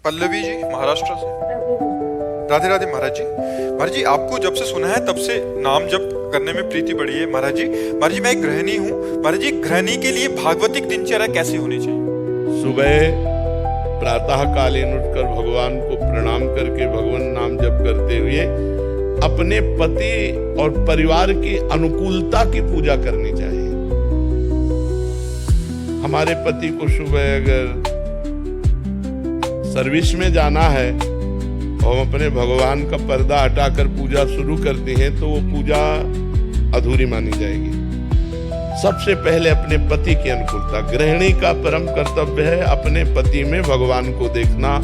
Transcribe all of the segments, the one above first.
पल्लवी जी महाराष्ट्र से। राधे राधे महाराज जी। महाराज जी आपको जब से सुना है तब से नाम जप करने में प्रीति बढ़ी है महाराज जी। महाराज जी मैं एक गृहिणी हूँ महाराज जी, गृहिणी के लिए भागवतिक दिनचर्या कैसी होनी चाहिए? सुबह प्रातः कालीन उठकर भगवान को प्रणाम करके भगवान नाम जप करते हुए अपने पति और परिवार की अनुकूलता की पूजा करनी चाहिए। हमारे पति को सुबह अगर सर्विस में जाना है और अपने भगवान का पर्दा हटाकर पूजा शुरू करती हैं तो वो पूजा अधूरी मानी जाएगी। सबसे पहले अपने पति की अनुकूलता। गृहिणी का परम कर्तव्य है अपने पति में भगवान को देखना,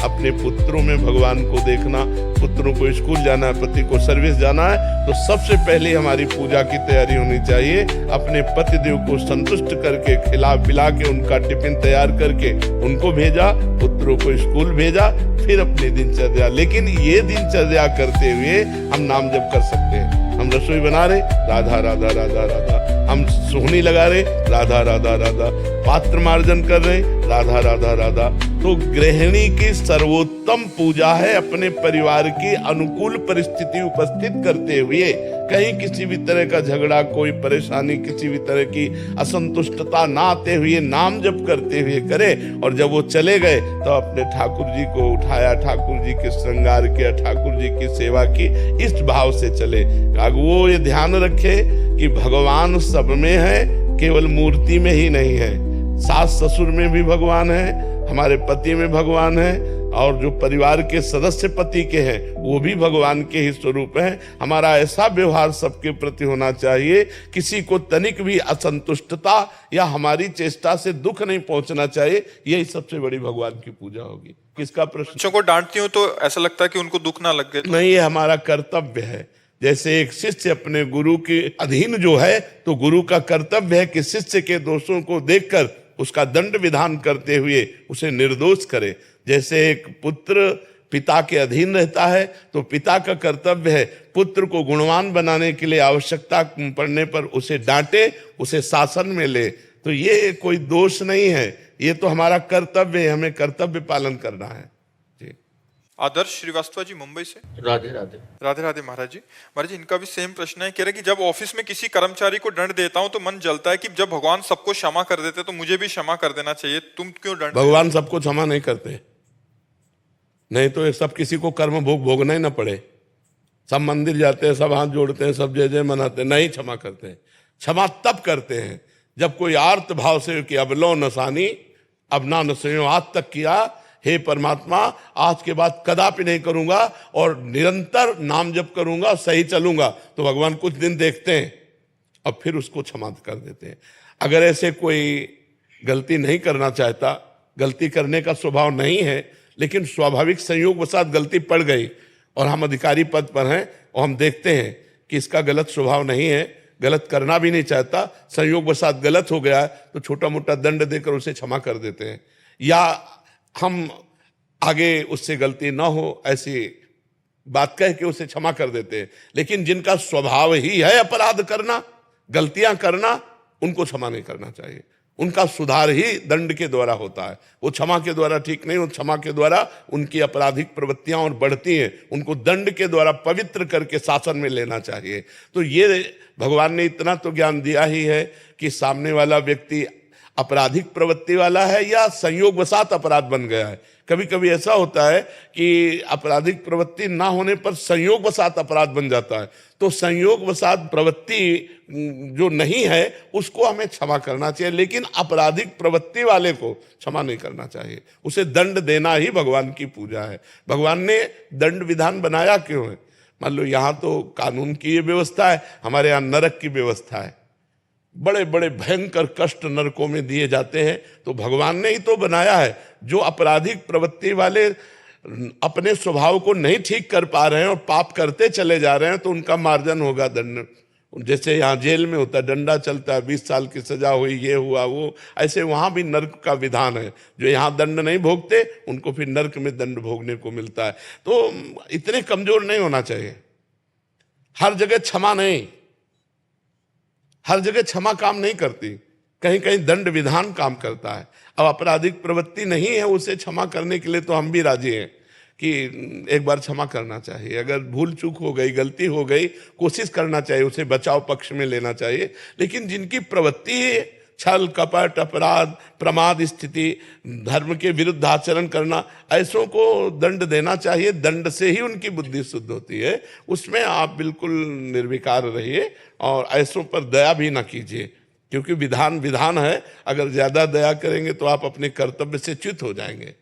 अपने पुत्रों में भगवान को देखना। पुत्रों को स्कूल जाना है, पति को सर्विस जाना है, तो सबसे पहले हमारी पूजा की तैयारी होनी चाहिए। अपने पतिदेव को संतुष्ट करके खिला पिला के उनका टिफिन तैयार करके उनको भेजा, पुत्रों को स्कूल भेजा, फिर अपनी दिनचर्या। लेकिन ये दिनचर्या करते हुए हम नाम जप कर सकते हैं। हम रसोई बना रहे, राधा राधा राधा राधा, हम सोहनी लगा रहे, राधा राधा राधा, पात्र मार्जन कर रहे, राधा राधा राधा। तो गृहिणी की सर्वोत्तम पूजा है अपने परिवार की अनुकूल परिस्थिति उपस्थित करते हुए कहीं किसी भी तरह का झगड़ा, कोई परेशानी, किसी भी तरह की असंतुष्टता ना आते हुए नाम जप करते हुए करे। और जब वो चले गए तो अपने ठाकुर जी को उठाया, ठाकुर जी के श्रृंगार किया, ठाकुर जी की सेवा की, इस भाव से चले। वो ये ध्यान रखे कि भगवान सब में है, केवल मूर्ति में ही नहीं है। सास ससुर में भी भगवान है, हमारे पति में भगवान है, और जो परिवार के सदस्य पति के हैं वो भी भगवान के ही स्वरूप हैं। हमारा ऐसा व्यवहार सबके प्रति होना चाहिए, किसी को तनिक भी असंतुष्टता या हमारी चेष्टा से दुख नहीं पहुंचना चाहिए। यही सबसे बड़ी भगवान की पूजा होगी। किसका प्रश्न? बच्चों को डांटती हूँ तो ऐसा लगता है कि उनको दुख ना लग गए। नहीं, ये हमारा कर्तव्य है। जैसे एक शिष्य अपने गुरु के अधीन जो है, तो गुरु का कर्तव्य है कि शिष्य के दोषों को देखकर उसका दंड विधान करते हुए उसे निर्दोष करे। जैसे एक पुत्र पिता के अधीन रहता है तो पिता का कर्तव्य है पुत्र को गुणवान बनाने के लिए आवश्यकता पड़ने पर उसे डांटे, उसे शासन में ले। तो ये कोई दोष नहीं है, ये तो हमारा कर्तव्य है, हमें कर्तव्य पालन करना है। आदर्श श्रीवास्तव जी मुंबई से। राधे राधे। राधे राधे महाराज जी। महाराज जी इनका भी सेम प्रश्न है। कह रहे कि जब ऑफिस में किसी कर्मचारी को दंड देता हूं तो मन जलता है कि जब भगवान सबको क्षमा कर देते तो मुझे भी क्षमा कर देना चाहिए, तुम क्यों दंड? भगवान सबको क्षमा नहीं करते, नहीं तो ये सब किसी को कर्म भोग भोगना ही ना पड़े। सब मंदिर जाते हैं, सब हाथ जोड़ते हैं, सब जय जय मनाते हैं, नहीं क्षमा करते हैं। क्षमा तब करते हैं जब कोई आर्त भाव से कि अब लो नसानी, अब ना नसो, आज तक किया, हे परमात्मा आज के बाद कदापि नहीं करूंगा और निरंतर नाम जप करूंगा, सही चलूंगा। तो भगवान कुछ दिन देखते हैं और फिर उसको क्षमा कर देते हैं। अगर ऐसे कोई गलती नहीं करना चाहता, गलती करने का स्वभाव नहीं है, लेकिन स्वाभाविक संयोगवशात गलती पड़ गई और हम अधिकारी पद पर हैं और हम देखते हैं कि इसका गलत स्वभाव नहीं है, गलत करना भी नहीं चाहता, संयोगवशात गलत हो गया है, तो छोटा मोटा दंड देकर उसे क्षमा कर देते हैं। या हम आगे उससे गलती ना हो ऐसी बात कह के उसे क्षमा कर देते हैं। लेकिन जिनका स्वभाव ही है अपराध करना, गलतियां करना, उनको क्षमा नहीं करना चाहिए। उनका सुधार ही दंड के द्वारा होता है, वो क्षमा के द्वारा ठीक नहीं। वो क्षमा के द्वारा उनकी आपराधिक प्रवृत्तियां और बढ़ती हैं, उनको दंड के द्वारा पवित्र करके शासन में लेना चाहिए। तो ये भगवान ने इतना तो ज्ञान दिया ही है कि सामने वाला व्यक्ति आपराधिक प्रवृत्ति वाला है या संयोगवशात अपराध बन गया है। कभी कभी ऐसा होता है कि आपराधिक प्रवृत्ति ना होने पर संयोगवशात अपराध बन जाता है। तो संयोगवशात प्रवृत्ति जो नहीं है उसको हमें क्षमा करना चाहिए, लेकिन आपराधिक प्रवृत्ति वाले को क्षमा नहीं करना चाहिए। उसे दंड देना ही भगवान की पूजा है। भगवान ने दंड विधान बनाया क्यों है? मान लो यहाँ तो कानून की ये व्यवस्था है, हमारे यहाँ नरक की व्यवस्था है। बड़े बड़े भयंकर कष्ट नरकों में दिए जाते हैं, तो भगवान ने ही तो बनाया है। जो आपराधिक प्रवृत्ति वाले अपने स्वभाव को नहीं ठीक कर पा रहे हैं और पाप करते चले जा रहे हैं, तो उनका मार्जन होगा दंड। जैसे यहाँ जेल में होता है, डंडा चलता है, 20 साल की सजा हुई, ये हुआ वो, ऐसे वहां भी नर्क का विधान है। जो यहाँ दंड नहीं भोगते उनको फिर नर्क में दंड भोगने को मिलता है। तो इतने कमजोर नहीं होना चाहिए। हर जगह क्षमा नहीं, हर जगह क्षमा काम नहीं करती। कहीं कहीं दंड विधान काम करता है। अब आपराधिक प्रवृत्ति नहीं है, उसे क्षमा करने के लिए तो हम भी राजी हैं कि एक बार क्षमा करना चाहिए। अगर भूल चूक हो गई, गलती हो गई, कोशिश करना चाहिए, उसे बचाव पक्ष में लेना चाहिए। लेकिन जिनकी प्रवृत्ति है छल कपट, अपराध, प्रमाद स्थिति, धर्म के विरुद्ध आचरण करना, ऐसों को दंड देना चाहिए। दंड से ही उनकी बुद्धि शुद्ध होती है। उसमें आप बिल्कुल निर्विकार रहिए और ऐसों पर दया भी ना कीजिए, क्योंकि विधान विधान है। अगर ज्यादा दया करेंगे तो आप अपने कर्तव्य से च्युत हो जाएंगे।